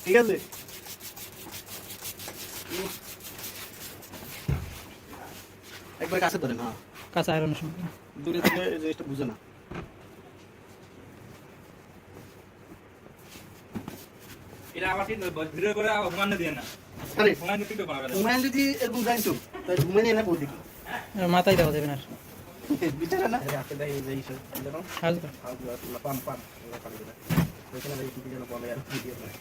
ঠিক আছে একবার কাছে ধরেন। হ্যাঁ কাঁচা আয়রনের সময় দূরে থেকে এই জিনিসটা বুঝে না। এটা আবার কি ভিডিও করে ঘুমানো দিয়ে না আরে ঘুমানো টিকটক বানাবে না ঘুমায় যদি এরকম জানতো তাই ঘুমায় নিয়ে না বলতে কি মাথায় দেওয়া যাবে না বিচার না রাতে দেয় এই সব দেখো হালকা পান পান পানি দিলা ওইখানে ভাই কি যেন বলে আর ভিডিও করে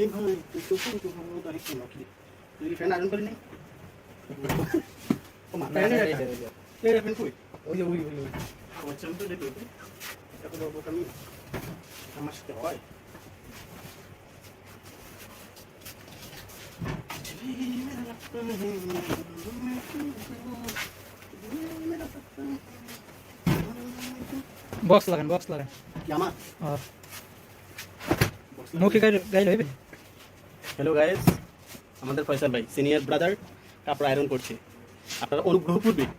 এই ভাই তো তো ভালো দাঁড়িয়ে ছিল কি তুই ফ্যান আয়রন করি নাই ও মা ফ্যান এই ফ্যান কই ওই আমার চল তো দেখো এত বড় আমি আমার সাথে হয় বক্স লাগান কি আমার আর মুখে গাইলে হইবে। হ্যালো গাইস, আমাদের ফয়সাল ভাই সিনিয়র ব্রাদার কাপড় আয়রন করছে। আপনারা অনুগ্রহপূর্বক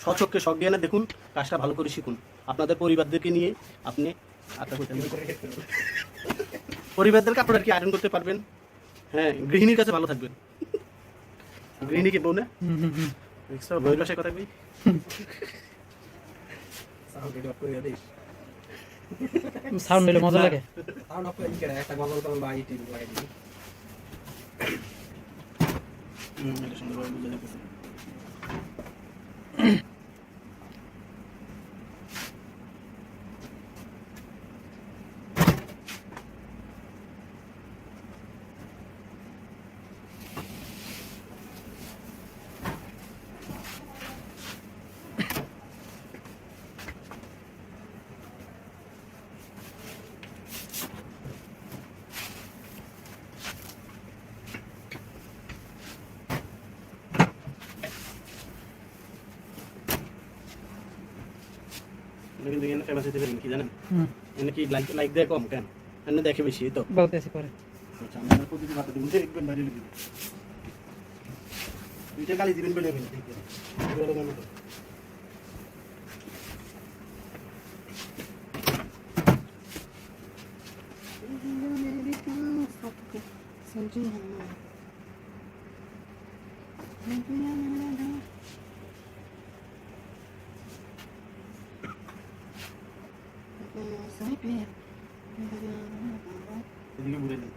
স্বচক্ষে শখ দিয়ে না দেখুন, কাজটা ভালো করে শিখুন। আপনাদের পরিবারদেরকে নিয়ে আপনি পরিবারদের কাপড় আর কি আয়রন করতে পারবেন। হ্যাঁ, গৃহিণীর কাছে ভালো থাকবেন। গৃহিণী কি বউ না? বইয়ের বাসায় কথা কই সাউন্ড নিলে মজা লাগে। একটা গগল কলম বা ইটি লাগাই দিই। এটা সুন্দরভাবে বুঝে যাচ্ছে। কিন্তু এখানে ফেমাস হতে পারেন কি জানেন? এখানে কি লাইক দেয় কম কেন? এখানে দেখে বেশি তো বলতেছি পরে। আচ্ছা, আমরা প্রতিদিন বাতা দিন দেখবেন বাইরে দিবেন। দুইটা গালি দিবেন বলে দেবেন ঠিক আছে। বলে দেবেন তো। এদিকে ঘুরে দেন।